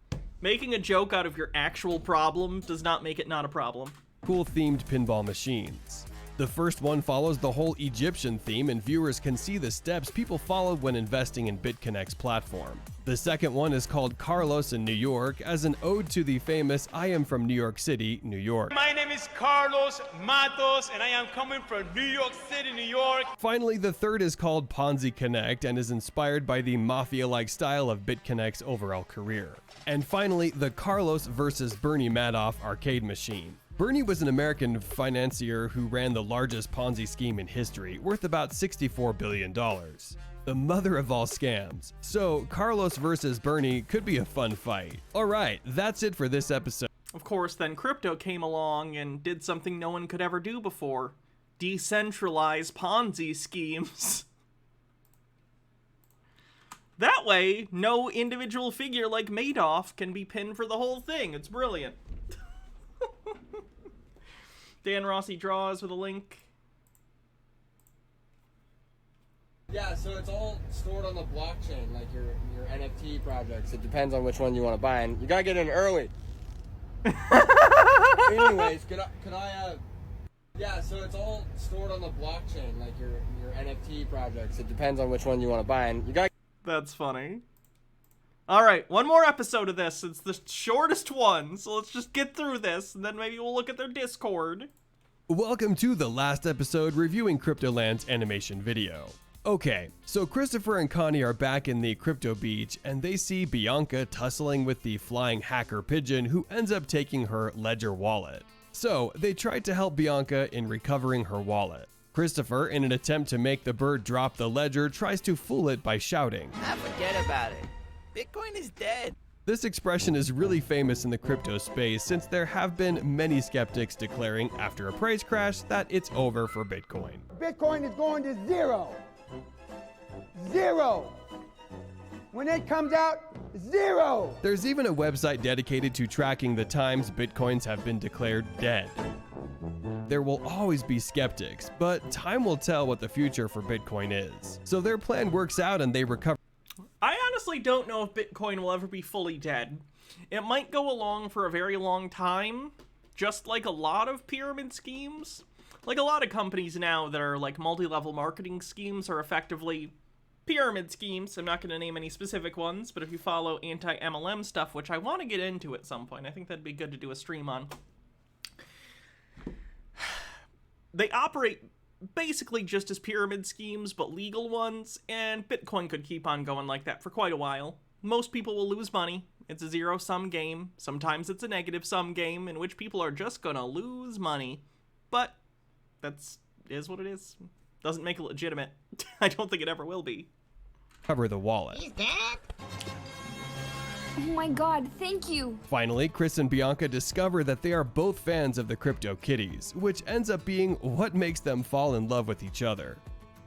Making a joke out of your actual problem does not make it not a problem. Cool themed pinball machines. The first one follows the whole Egyptian theme and viewers can see the steps people followed when investing in BitConnect's platform. The second one is called Carlos in New York as an ode to the famous I Am From New York City, New York. My name is Carlos Matos and I am coming from New York City, New York. Finally, the third is called Ponzi Connect and is inspired by the mafia-like style of BitConnect's overall career. And finally, the Carlos versus Bernie Madoff arcade machine. Bernie was an American financier who ran the largest Ponzi scheme in history, worth about $64 billion. The mother of all scams. So, Carlos versus Bernie could be a fun fight. Alright, that's it for this episode. Of course, then crypto came along and did something no one could ever do before. Decentralize Ponzi schemes. That way, no individual figure like Madoff can be pinned for the whole thing. It's brilliant. Dan Rossi draws with a link. Yeah, so it's all stored on the blockchain, like your NFT projects. It depends on which one you want to buy, and you gotta get in early. Anyways, could I yeah, so it's all stored on the blockchain, like your NFT projects. It depends on which one you want to buy, and you gotta... That's funny. Alright, one more episode of this. It's the shortest one, so let's just get through this, and then maybe we'll look at their Discord. Welcome to the last episode reviewing CryptoLand's animation video. Okay, so Christopher and Connie are back in the crypto beach, and they see Bianca tussling with the flying hacker pigeon who ends up taking her Ledger wallet. So, they tried to help Bianca in recovering her wallet. Christopher, in an attempt to make the bird drop the ledger, tries to fool it by shouting, Forget about it. Bitcoin is dead. This expression is really famous in the crypto space since there have been many skeptics declaring after a price crash that it's over for Bitcoin. Bitcoin is going to zero. Zero. When it comes out, zero. There's even a website dedicated to tracking the times Bitcoins have been declared dead. There will always be skeptics, but time will tell what the future for Bitcoin is. So their plan works out and they recover. I honestly don't know if Bitcoin will ever be fully dead. It might go along for a very long time, just like a lot of pyramid schemes. Like a lot of companies now that are like multi-level marketing schemes are effectively pyramid schemes. I'm not going to name any specific ones, but if you follow anti-MLM stuff, which I want to get into at some point, I think that'd be good to do a stream on. They operate basically just as pyramid schemes, but legal ones, and Bitcoin could keep on going like that for quite a while. Most people will lose money. It's a zero-sum game. Sometimes it's a negative-sum game in which people are just gonna lose money. But is what it is. Doesn't make it legitimate. I don't think it ever will be. Cover the wallet. Oh my god, thank you. Finally, Chris and Bianca discover that they are both fans of the CryptoKitties, which ends up being what makes them fall in love with each other.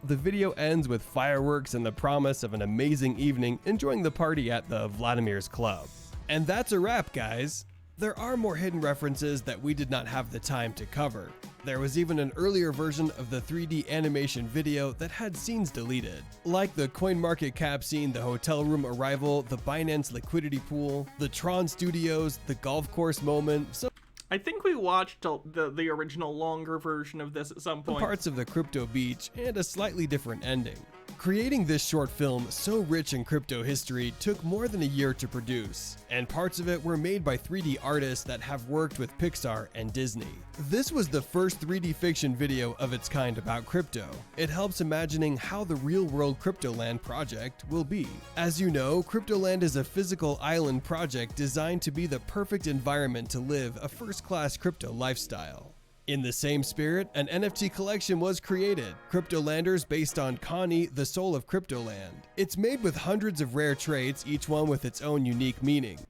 The video ends with fireworks and the promise of an amazing evening enjoying the party at the Vladimir's Club. And that's a wrap, guys. There are more hidden references that we did not have the time to cover. There was even an earlier version of the 3D animation video that had scenes deleted, like the CoinMarketCap scene, the hotel room arrival, the Binance liquidity pool, the Tron Studios, the golf course moment. I think we watched the original longer version of this at some point. Parts of the crypto beach and a slightly different ending. Creating this short film so rich in crypto history took more than a year to produce, and parts of it were made by 3D artists that have worked with Pixar and Disney. This was the first 3D fiction video of its kind about crypto. It helps imagining how the real-world CryptoLand project will be. As you know, CryptoLand is a physical island project designed to be the perfect environment to live a first-class crypto lifestyle. In the same spirit, an NFT collection was created, CryptoLanders based on Connie, the soul of CryptoLand. It's made with hundreds of rare traits, each one with its own unique meaning.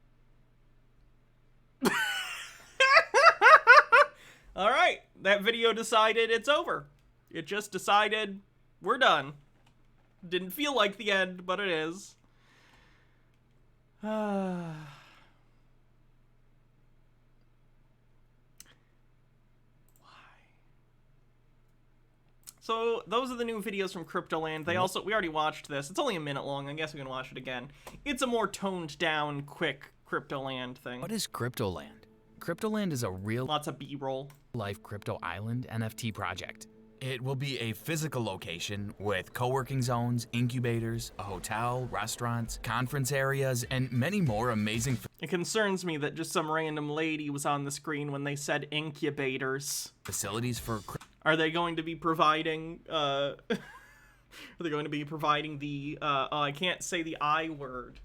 All right, that video decided it's over. It just decided we're done. Didn't feel like the end, but it is. So those are the new videos from CryptoLand. We already watched this. It's only a minute long. I guess we can watch it again. It's a more toned down, quick CryptoLand thing. What is CryptoLand? CryptoLand is a real lots of B-roll life crypto island NFT project. It will be a physical location with co-working zones, incubators, a hotel, restaurants, conference areas, and many more amazing. It concerns me that just some random lady was on the screen when they said incubators. Facilities for. Are they going to be providing? Are they going to be providing the? I can't say the I word.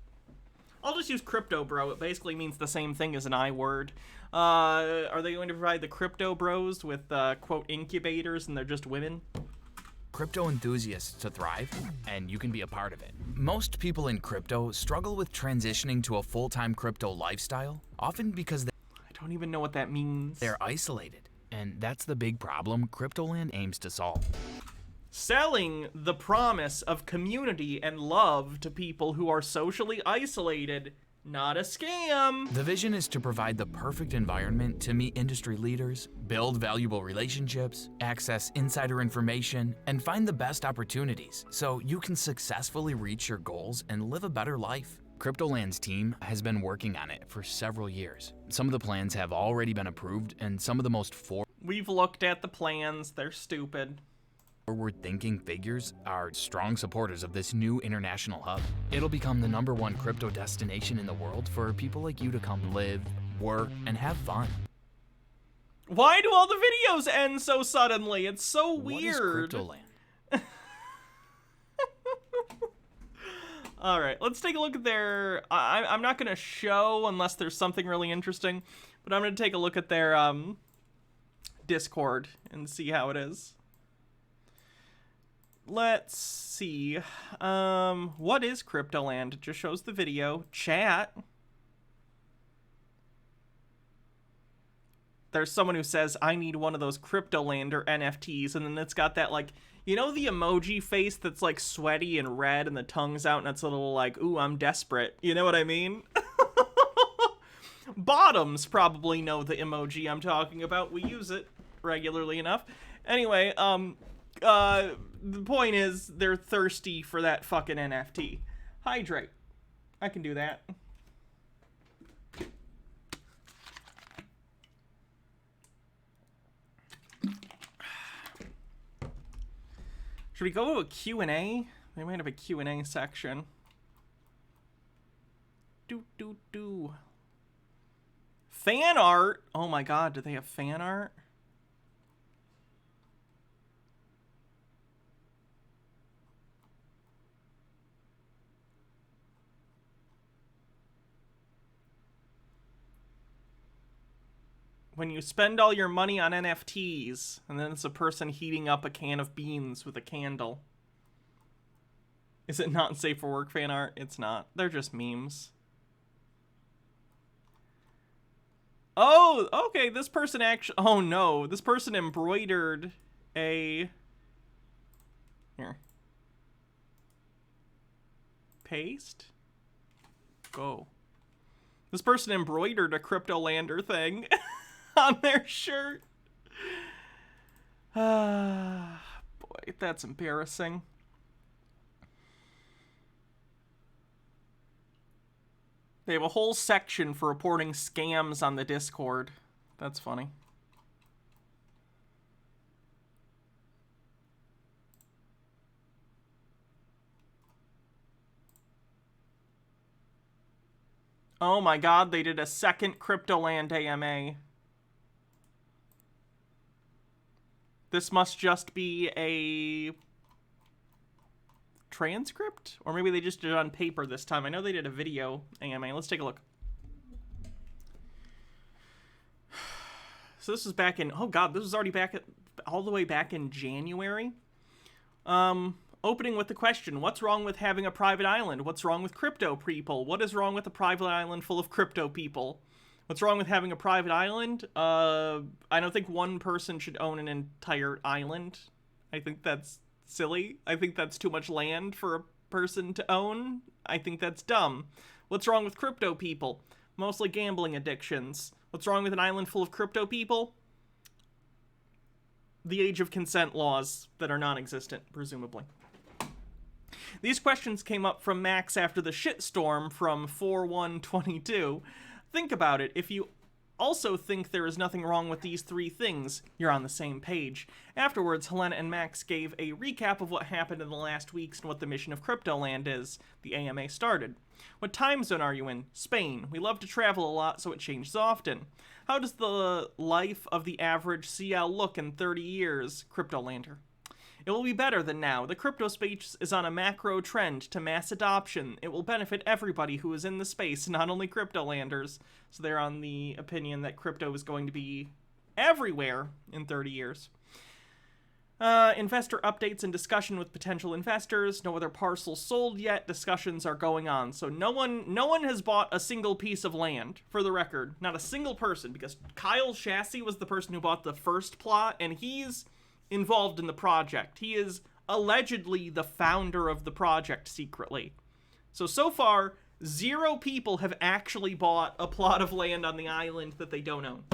I'll just use crypto bro. It basically means the same thing as an I word. Are they going to provide the crypto bros with quote incubators and they're just women? Crypto enthusiasts to thrive, and you can be a part of it. Most people in crypto struggle with transitioning to a full-time crypto lifestyle, often because I don't even know what that means. They're isolated, and that's the big problem CryptoLand aims to solve. Selling the promise of community and love to people who are socially isolated. Not a scam. The vision is to provide the perfect environment to meet industry leaders, build valuable relationships, access insider information, and find the best opportunities so you can successfully reach your goals and live a better life. CryptoLand's team has been working on it for several years. Some of the plans have already been approved, and some of the most We've looked at the plans. They're stupid. Forward-thinking figures are strong supporters of this new international hub. It'll become the #1 crypto destination in the world for people like you to come live, work, and have fun. Why do all the videos end so suddenly? It's so weird. What is CryptoLand? All right, let's take a look at their... I'm not going to show unless there's something really interesting, but I'm going to take a look at their Discord and see how it is. Let's see. What is CryptoLand? It just shows the video. Chat. There's someone who says, I need one of those CryptoLander NFTs, and then it's got that, like, you know the emoji face that's, like, sweaty and red and the tongue's out and it's a little like, ooh, I'm desperate. You know what I mean? Bottoms probably know the emoji I'm talking about. We use it regularly enough. Anyway, the point is, they're thirsty for that fucking NFT. Hydrate. I can do that. Should we go to a Q&A? They might have a Q&A section. Fan art? Oh my god, do they have fan art? When you spend all your money on NFTs, and then it's a person heating up a can of beans with a candle. Is it not safe for work fan art? It's not. They're just memes. Oh, okay, this person actually... Oh no, this person embroidered a... Here. Paste? Go. This person embroidered a CryptoLander thing on their shirt. Ah, boy, that's embarrassing. They have a whole section for reporting scams on the Discord. That's funny. Oh my god, they did a second CryptoLand AMA. This must just be a transcript? Or maybe they just did it on paper this time. I know they did a video AMA. Let's take a look. So this was back in... Oh god, this was already back at... all the way back in January. Opening with the question, what's wrong with having a private island? What's wrong with crypto people? What is wrong with a private island full of crypto people? What's wrong with having a private island? I don't think one person should own an entire island. I think that's silly. I think that's too much land for a person to own. I think that's dumb. What's wrong with crypto people? Mostly gambling addictions. What's wrong with an island full of crypto people? The age of consent laws that are non-existent, presumably. These questions came up from Max after the shitstorm from 4/1/22. Think about it. If you also think there is nothing wrong with these three things, you're on the same page. Afterwards, Helena and Max gave a recap of what happened in the last weeks and what the mission of CryptoLand is. The AMA started. What time zone are you in? Spain. We love to travel a lot, so it changes often. How does the life of the average CL look in 30 years? CryptoLander. It will be better than now. The crypto space is on a macro trend to mass adoption. It will benefit everybody who is in the space, not only CryptoLanders. So they're on the opinion that crypto is going to be everywhere in 30 years. Investor updates and discussion with potential investors. No other parcels sold yet. Discussions are going on. So no one has bought a single piece of land, for the record. Not a single person, because Kyle Chassis was the person who bought the first plot, and he's involved in the project. He is allegedly the founder of the project secretly. So far, 0 people have actually bought a plot of land on the island that they don't own.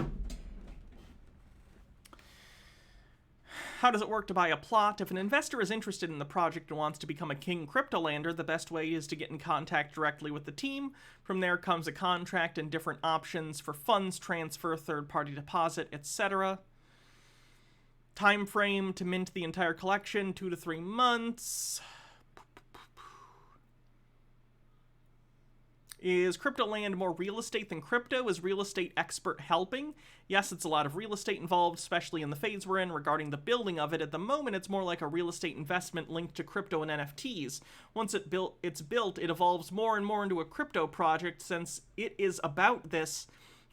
How does it work to buy a plot? If an investor is interested in the project and wants to become a King CryptoLander, the best way is to get in contact directly with the team. From there comes a contract and different options for funds transfer, third-party deposit, etc. Time frame to mint the entire collection, 2 to 3 months. Is CryptoLand more real estate than crypto? Is real estate expert helping? Yes, it's a lot of real estate involved, especially in the phase we're in regarding the building of it. At the moment, it's more like a real estate investment linked to crypto and NFTs. Once it's built, it evolves more and more into a crypto project since it is about this.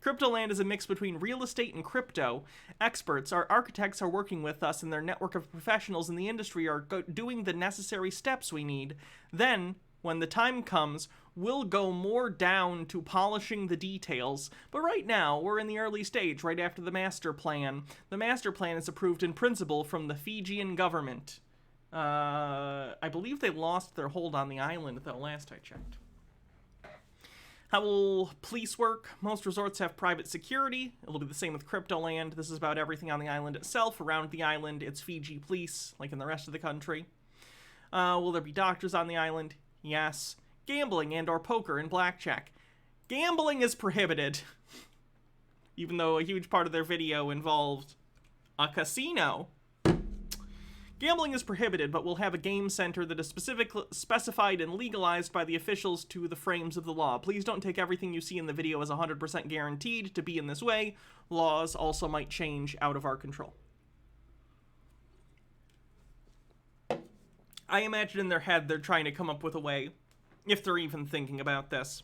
CryptoLand is a mix between real estate and crypto. Experts, our architects are working with us, and their network of professionals in the industry are doing the necessary steps we need. Then, when the time comes, we'll go more down to polishing the details. But right now, we're in the early stage, right after the master plan. The master plan is approved in principle from the Fijian government. I believe they lost their hold on the island, though, last I checked. How will police work? Most resorts have private security. It'll be the same with CryptoLand. This is about everything on the island itself. Around the island, it's Fiji police, like in the rest of the country. Will there be doctors on the island? Yes. Gambling and or poker and blackjack. Gambling is prohibited. Even though a huge part of their video involved a casino. Gambling is prohibited, but we'll have a game center that is specified and legalized by the officials to the frames of the law. Please don't take everything you see in the video as 100% guaranteed to be in this way. Laws also might change out of our control. I imagine in their head they're trying to come up with a way, if they're even thinking about this,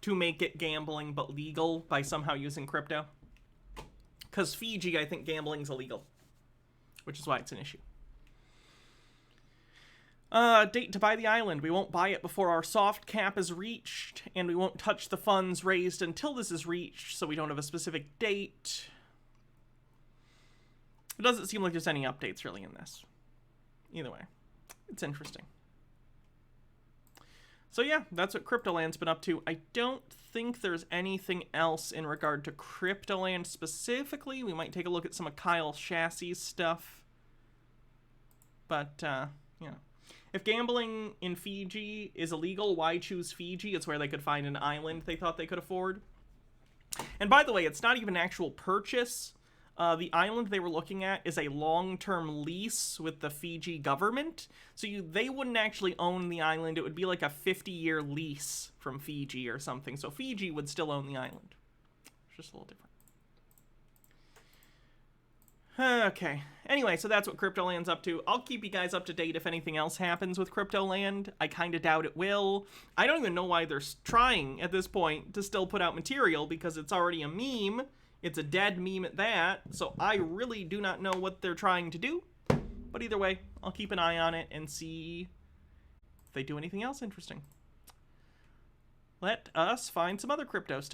to make it gambling but legal by somehow using crypto. Because Fiji, I think gambling's illegal, which is why it's an issue. Date to buy the island. We won't buy it before our soft cap is reached, and we won't touch the funds raised until this is reached, so we don't have a specific date. It doesn't seem like there's any updates really in this. Either way, it's interesting. So yeah, that's what CryptoLand's been up to. I don't think there's anything else in regard to CryptoLand specifically. We might take a look at some of Kyle Chassie's stuff. But, yeah. If gambling in Fiji is illegal, why choose Fiji? It's where they could find an island they thought they could afford. And by the way, it's not even an actual purchase. The island they were looking at is a long-term lease with the Fiji government. So they wouldn't actually own the island. It would be like a 50-year lease from Fiji or something. So Fiji would still own the island. It's just a little different. Okay. Anyway, so that's what CryptoLand's up to. I'll keep you guys up to date if anything else happens with CryptoLand. I kind of doubt it will. I don't even know why they're trying at this point to still put out material, because it's already a meme. It's a dead meme at that, so I really do not know what they're trying to do. But either way, I'll keep an eye on it and see if they do anything else interesting. Let us find some other crypto stuff.